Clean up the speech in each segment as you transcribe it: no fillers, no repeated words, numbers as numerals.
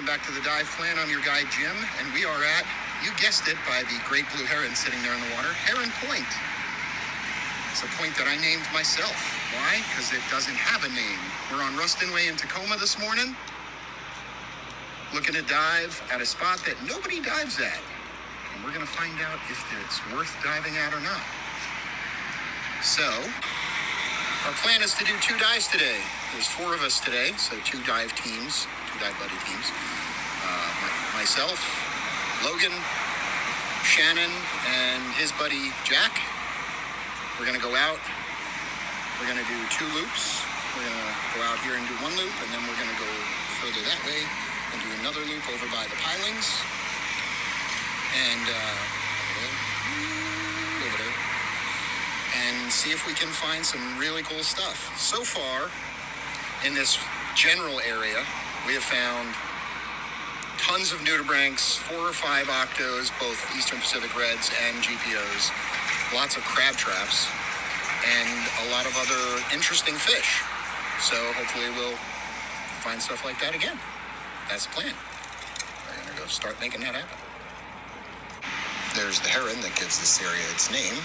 back to the Dive Plan. I'm your guide, Jim, and we are at, you guessed it, by the great blue heron sitting there in the water, Heron Point. It's a point that I named myself. Why? Because it doesn't have a name. We're on Ruston Way in Tacoma this morning, looking to dive at a spot that nobody dives at. And we're going to find out if it's worth diving at or not. So, our plan is to do 2 dives today. There's 4 of us today, so 2 dive teams, 2 dive buddy teams. Myself, Logan, Shannon, and his buddy Jack. We're going to go out. We're going to do 2 loops. We're going to go out here and do 1 loop, and then we're going to go further that way and do another loop over by the pilings. And over there. And see if we can find some really cool stuff. So far, in this general area, we have found tons of nudibranchs, 4 or 5 octos, both Eastern Pacific Reds and GPOs, lots of crab traps, and a lot of other interesting fish. So hopefully we'll find stuff like that again. That's the plan. We're going to go start making that happen. There's the heron that gives this area its name.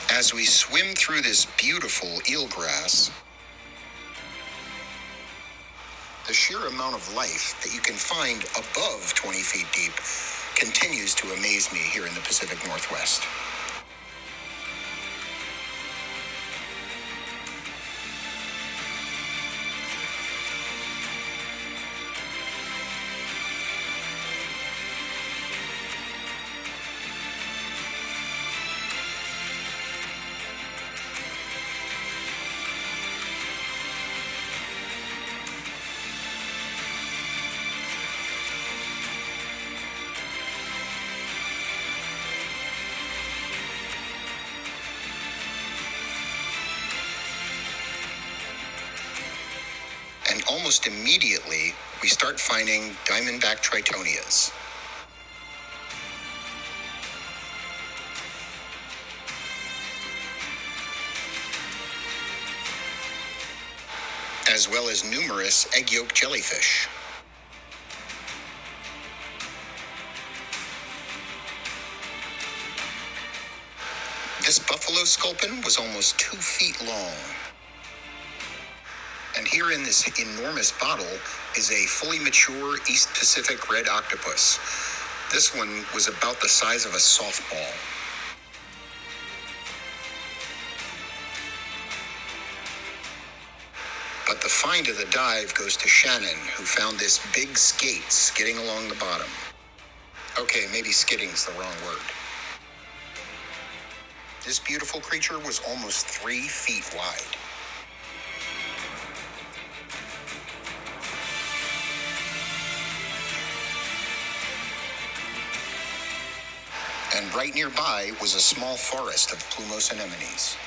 As we swim through this beautiful eelgrass, the sheer amount of life that you can find above 20 feet deep continues to amaze me here in the Pacific Northwest. And almost immediately, we start finding diamondback tritonias. As well as numerous egg yolk jellyfish. This buffalo sculpin was almost 2 feet long. And here in this enormous bottle is a fully mature East Pacific red octopus. This one was about the size of a softball. But the find of the dive goes to Shannon, who found this big skate skidding along the bottom. Okay, maybe skidding's the wrong word. This beautiful creature was almost 3 feet wide. And right nearby was a small forest of plumose anemones.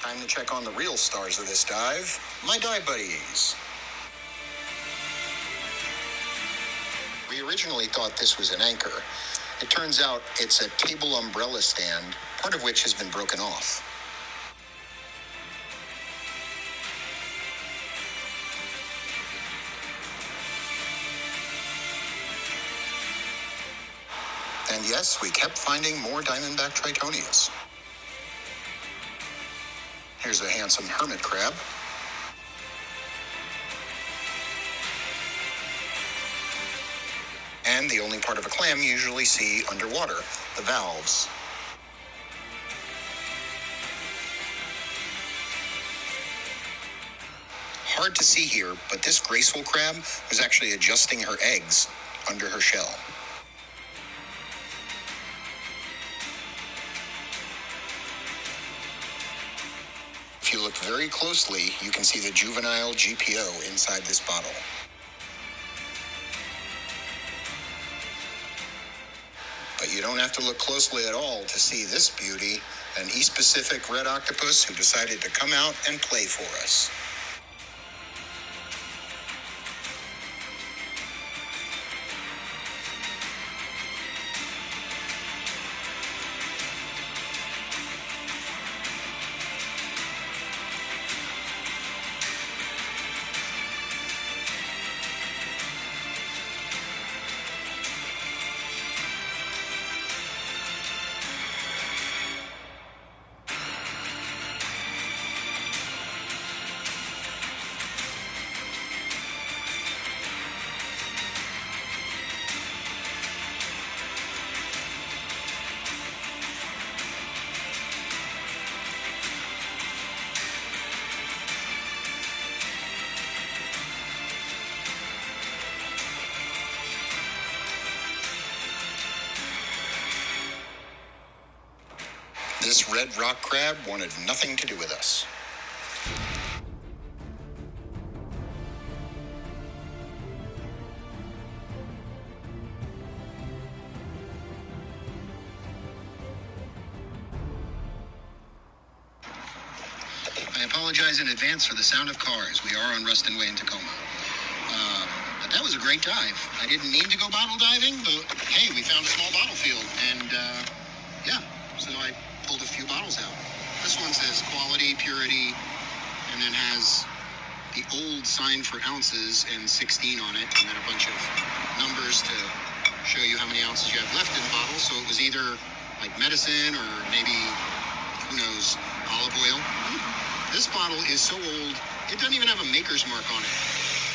Time to check on the real stars of this dive, my dive buddies. We originally thought this was an anchor. It turns out it's a table umbrella stand, part of which has been broken off. And yes, we kept finding more diamondback tritonias. Here's a handsome hermit crab. And the only part of a clam you usually see underwater, the valves. Hard to see here, but this graceful crab was actually adjusting her eggs under her shell. If you look very closely, you can see the juvenile GPO inside this bottle. But you don't have to look closely at all to see this beauty, an East Pacific red octopus who decided to come out and play for us. this red rock crab wanted nothing to do with us. I apologize in advance for the sound of cars. We are on Ruston Way in Tacoma. But that was a great dive. I didn't mean to go bottle diving, but hey, we found a small bottle field. And yeah, so I pulled a few bottles out. This one says quality, purity, and then has the old sign for ounces and 16 on it, and then a bunch of numbers to show you how many ounces you have left in the bottle. So it was either like medicine or maybe, who knows, olive oil. This bottle is so old, it doesn't even have a maker's mark on it.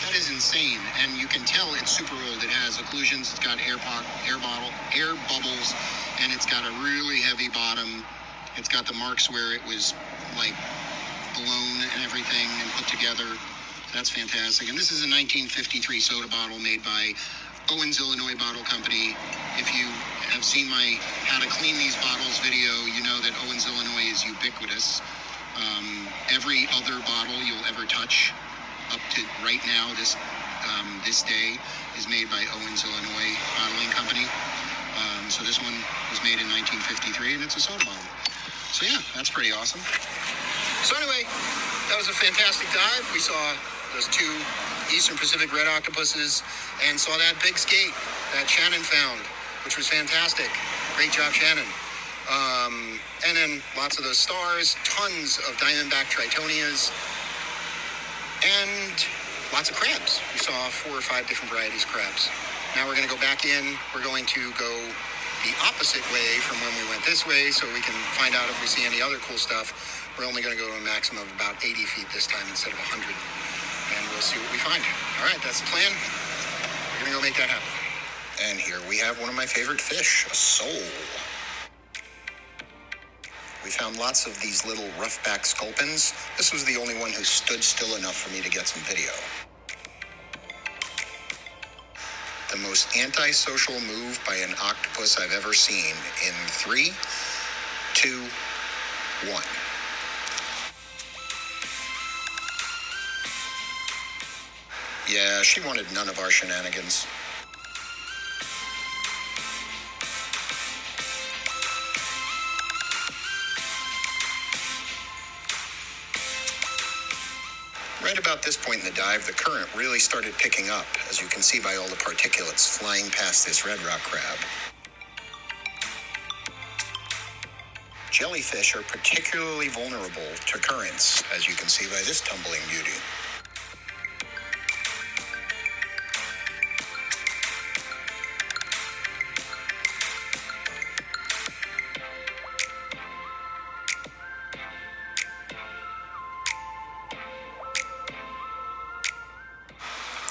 That is insane, and you can tell it's super old. It has occlusions, it's got air bubbles, and it's got a really heavy bottom. It's got the marks where it was like blown and everything and put together. That's fantastic. And this is a 1953 soda bottle made by Owens, Illinois Bottle Company. If you have seen my How to Clean These Bottles video, you know that Owens, Illinois is ubiquitous. Every other bottle you'll ever touch up to right now, this day, is made by Owens, Illinois Bottling Company. So this one was made in 1953, and it's a soda bottle. So yeah, that's pretty awesome. So anyway, that was a fantastic dive. We saw those two Eastern Pacific red octopuses and saw that big skate that Shannon found, which was fantastic. Great job, Shannon. And then lots of those stars, tons of diamondback tritonias, and lots of crabs. We saw 4 or 5 different varieties of crabs. Now we're going to go back in. We're going to go the opposite way from when we went this way, so we can find out if we see any other cool stuff. We're only going to go to a maximum of about 80 feet this time instead of 100, and we'll see what we find. All right, that's the plan. We're going to go make that happen. And here we have one of my favorite fish, a sole. We found lots of these little roughback sculpins. This was the only one who stood still enough for me to get some video. The most antisocial move by an octopus I've ever seen in 3, 2, 1. Yeah, she wanted none of our shenanigans. Right about this point in the dive, the current really started picking up, as you can see by all the particulates flying past this red rock crab. Jellyfish are particularly vulnerable to currents, as you can see by this tumbling beauty.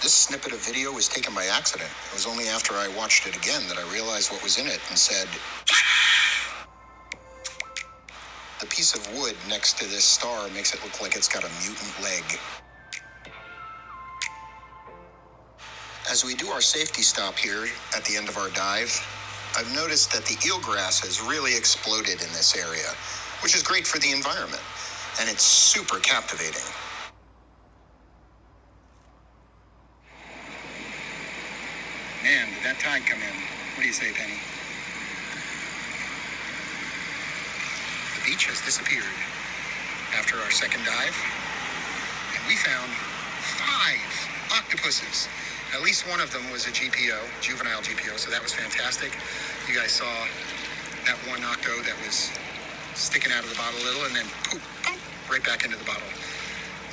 This snippet of video was taken by accident. It was only after I watched it again that I realized what was in it and said, the piece of wood next to this star makes it look like it's got a mutant leg. As we do our safety stop here at the end of our dive, I've noticed that the eelgrass has really exploded in this area, which is great for the environment, and it's super captivating. Man, did that tide come in? What do you say, Penny? The beach has disappeared after our second dive, and we found 5 octopuses. At least one of them was a GPO, juvenile GPO, so that was fantastic. You guys saw that one octo that was sticking out of the bottle a little, and then poof, poof, right back into the bottle.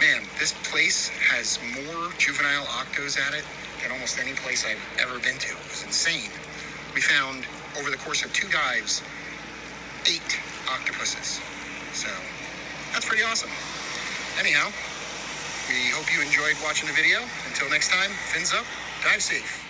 Man, this place has more juvenile octos at it than almost any place I've ever been to. It was insane. We found, over the course of 2 dives, 8 octopuses. So, that's pretty awesome. Anyhow, we hope you enjoyed watching the video. Until next time, fins up, dive safe.